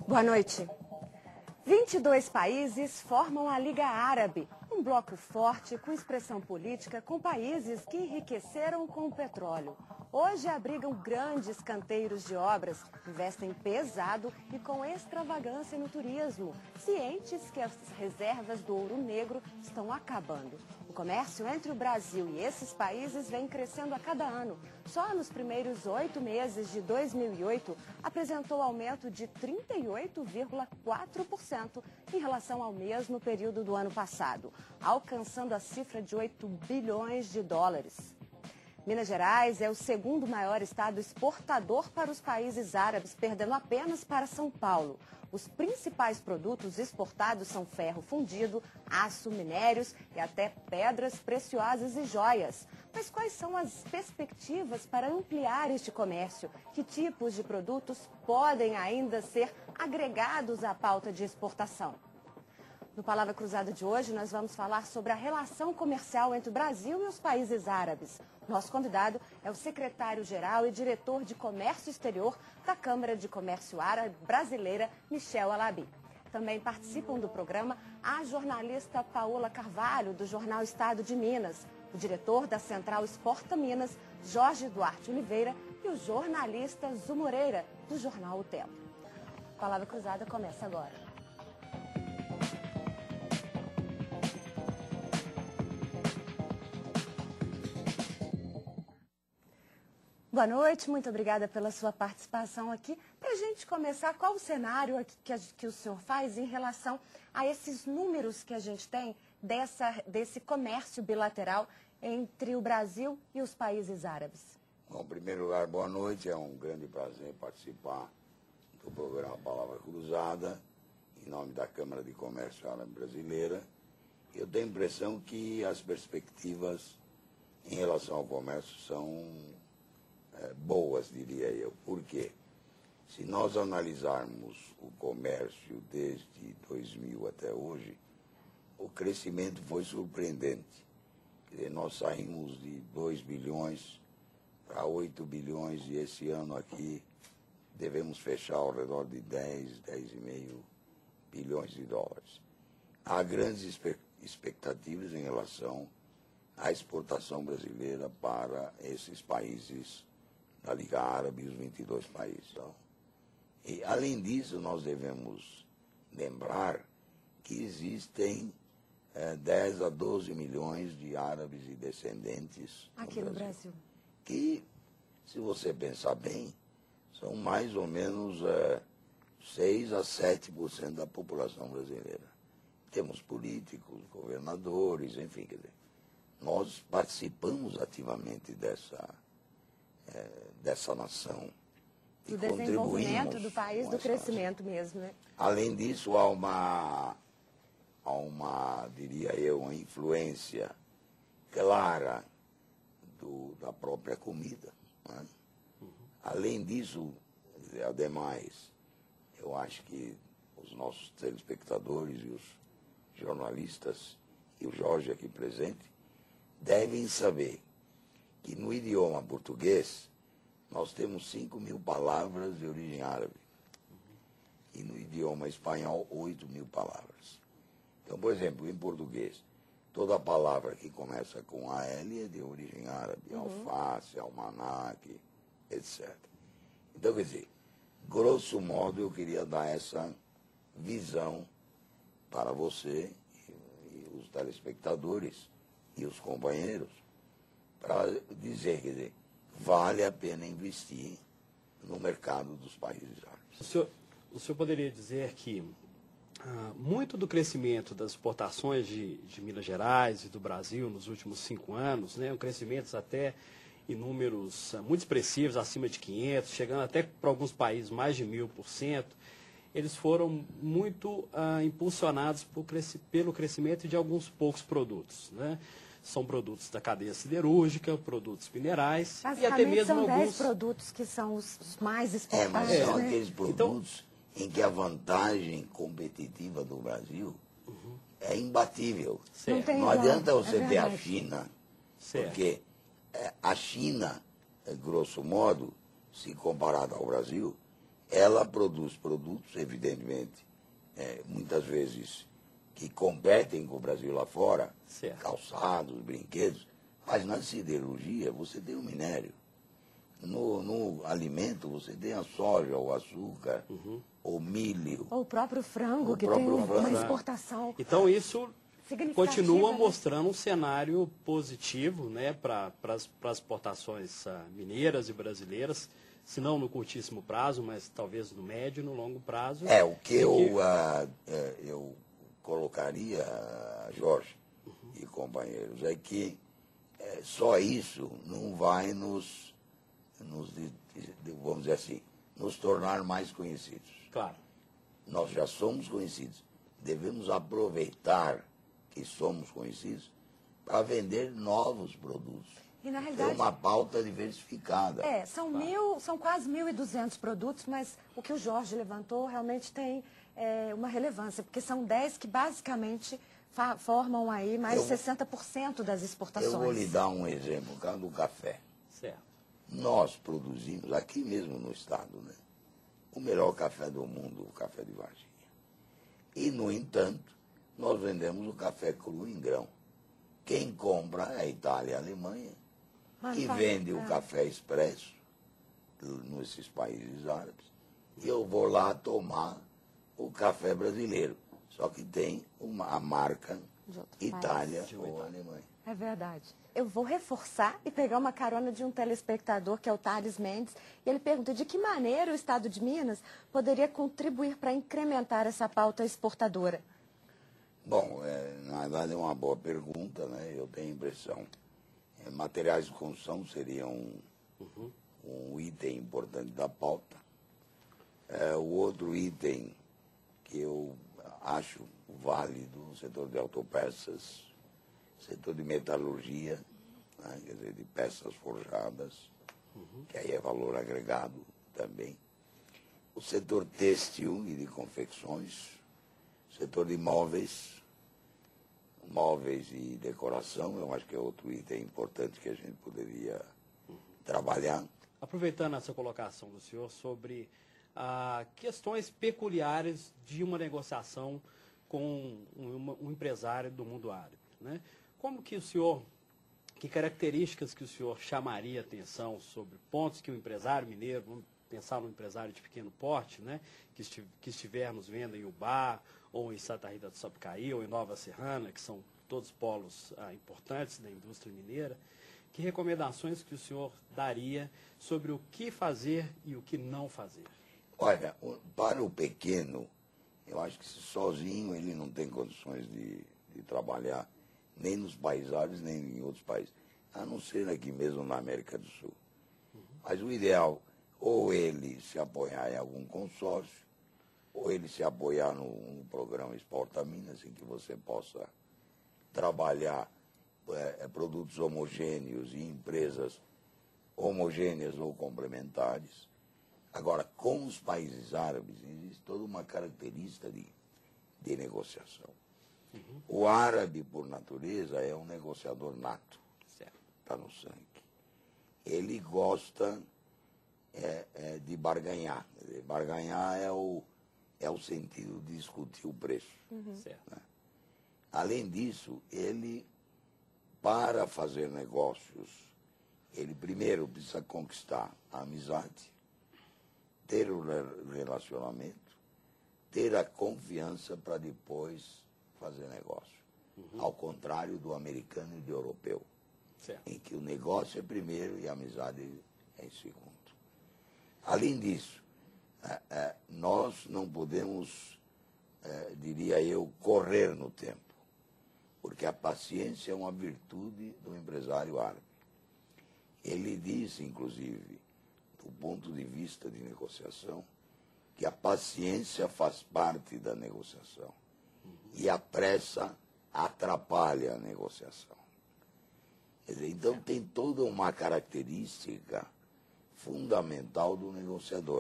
Boa noite. 22 países formam a Liga Árabe, um bloco forte com expressão política com países que enriqueceram com o petróleo. Hoje abrigam grandes canteiros de obras, investem pesado e com extravagância no turismo, cientes que as reservas do ouro negro estão acabando. O comércio entre o Brasil e esses países vem crescendo a cada ano. Só nos primeiros 8 meses de 2008, apresentou aumento de 38,4% em relação ao mesmo período do ano passado, alcançando a cifra de 8 bilhões de dólares. Minas Gerais é o segundo maior estado exportador para os países árabes, perdendo apenas para São Paulo. Os principais produtos exportados são ferro fundido, aço, minérios e até pedras preciosas e joias. Mas quais são as perspectivas para ampliar este comércio? Que tipos de produtos podem ainda ser agregados à pauta de exportação? No Palavra Cruzada de hoje, nós vamos falar sobre a relação comercial entre o Brasil e os países árabes. Nosso convidado é o secretário-geral e diretor de Comércio Exterior da Câmara de Comércio Árabe Brasileira, Michel Alabi. Também participam do programa a jornalista Paola Carvalho, do jornal Estado de Minas, o diretor da Central Exporta Minas, Jorge Duarte Oliveira, e o jornalista Zu Moreira, do jornal O Tempo. A Palavra Cruzada começa agora. Boa noite, muito obrigada pela sua participação aqui. Para a gente começar, qual o cenário que o senhor faz em relação a esses números que a gente tem desse comércio bilateral entre o Brasil e os países árabes? Bom, em primeiro lugar, boa noite. É um grande prazer participar do programa Palavra Cruzada, em nome da Câmara de Comércio Árabe Brasileira. Eu tenho a impressão que as perspectivas em relação ao comércio são boas, diria eu. Por quê? Se nós analisarmos o comércio desde 2000 até hoje, o crescimento foi surpreendente. Quer dizer, nós saímos de 2 bilhões para 8 bilhões e esse ano aqui devemos fechar ao redor de 10,5 bilhões de dólares. Há grandes expectativas em relação à exportação brasileira para esses países da Liga Árabe e os 22 países. Então, e, além disso, nós devemos lembrar que existem 10 a 12 milhões de árabes e descendentes aqui no Brasil. Que, se você pensar bem, são mais ou menos 6 a 7% da população brasileira. Temos políticos, governadores, enfim, quer dizer, nós participamos ativamente dessa nação. Do desenvolvimento do país, do crescimento mesmo, né? Além disso, há uma, diria eu, uma influência clara da própria comida. Né? Além disso, ademais, eu acho que os nossos telespectadores e os jornalistas, e o Jorge aqui presente, devem saber que no idioma português nós temos 5.000 palavras de origem árabe. E no idioma espanhol, 8.000 palavras. Então, por exemplo, em português, toda palavra que começa com AL é de origem árabe, alface, almanaque, etc. Então, quer dizer, grosso modo, eu queria dar essa visão para você e os telespectadores e os companheiros, para dizer, quer dizer, vale a pena investir no mercado dos países árabes. O senhor poderia dizer que muito do crescimento das exportações de Minas Gerais e do Brasil nos últimos 5 anos, né, crescimentos até em números muito expressivos, acima de 500, chegando até para alguns países mais de 1.000%, eles foram muito impulsionados pelo crescimento de alguns poucos produtos, né? São produtos da cadeia siderúrgica, produtos minerais e até mesmo são alguns 10 produtos que são os mais exportados. Mas são né? aqueles produtos em que a vantagem competitiva do Brasil é imbatível. Não adianta você ter a China, porque a China, grosso modo, se comparada ao Brasil, ela produz produtos, evidentemente, muitas vezes que competem com o Brasil lá fora, Certo. calçados, brinquedos, mas na siderurgia você tem o minério. No alimento você tem a soja, o açúcar, o milho. Ou o próprio frango, O que próprio tem frango. uma exportação Então isso significativa, continua né? mostrando um cenário positivo, né, para as exportações mineiras e brasileiras, se não no curtíssimo prazo, mas talvez no médio e no longo prazo. O que eu colocaria, Jorge e companheiros, é que só isso não vai vamos dizer assim, nos tornar mais conhecidos. Claro. Nós já somos conhecidos. Devemos aproveitar que somos conhecidos para vender novos produtos. E, na Ter realidade, uma pauta diversificada. são quase 1.200 produtos, mas o que o Jorge levantou realmente tem uma relevância, porque são 10 que basicamente formam aí mais de 60% das exportações. Eu vou lhe dar um exemplo, o caso do café. Certo. Nós produzimos, aqui mesmo no estado, né, o melhor café do mundo, o café de Varginha. E, no entanto, nós vendemos o café cru em grão. Quem compra é a Itália e a Alemanha, que vende o café expresso nesses países árabes. E eu vou lá tomar o café brasileiro. Só que tem a marca Itália ou Alemanha. É verdade. Eu vou reforçar e pegar uma carona de um telespectador, que é o Thales Mendes, e ele pergunta de que maneira o Estado de Minas poderia contribuir para incrementar essa pauta exportadora. Bom, na verdade é uma boa pergunta, né? Eu tenho a impressão. Materiais de construção seriam um item importante da pauta. O outro item que eu acho válido, o setor de autopeças, setor de metalurgia, né, quer dizer, de peças forjadas, que aí é valor agregado também. O setor têxtil e de confecções, setor de móveis e decoração, eu acho que é outro item importante que a gente poderia trabalhar. Aproveitando essa colocação do senhor sobre questões peculiares de uma negociação com um empresário do mundo árabe, né? Como que que características que o senhor chamaria atenção sobre pontos que o empresário mineiro, vamos pensar no empresário de pequeno porte, né, que estivermos vendo em Ubá, ou em Santa Rita do Sapucaí, ou em Nova Serrana, que são todos polos importantes da indústria mineira, que recomendações que o senhor daria sobre o que fazer e o que não fazer? Olha, para o pequeno, eu acho que sozinho ele não tem condições de trabalhar, nem nos países árabes, nem em outros países, a não ser aqui mesmo na América do Sul. Mas o ideal, ou ele se apoiar em algum consórcio, ou ele se apoiar no programa Exporta Minas, em que você possa trabalhar produtos homogêneos e empresas homogêneas ou complementares. Agora, com os países árabes, existe toda uma característica de negociação. O árabe, por natureza, é um negociador nato. Está no sangue. Ele gosta de barganhar. Barganhar é o sentido de discutir o preço. Certo. Né? Além disso, ele, para fazer negócios, ele primeiro precisa conquistar a amizade, ter o relacionamento, ter a confiança para depois fazer negócio. Ao contrário do americano e do europeu, Certo. em que o negócio é primeiro e a amizade é em segundo. Além disso, nós não podemos, diria eu, correr no tempo, porque a paciência é uma virtude do empresário árabe. Ele diz, inclusive, do ponto de vista de negociação, que a paciência faz parte da negociação e a pressa atrapalha a negociação. Quer dizer, então tem toda uma característica fundamental do negociador.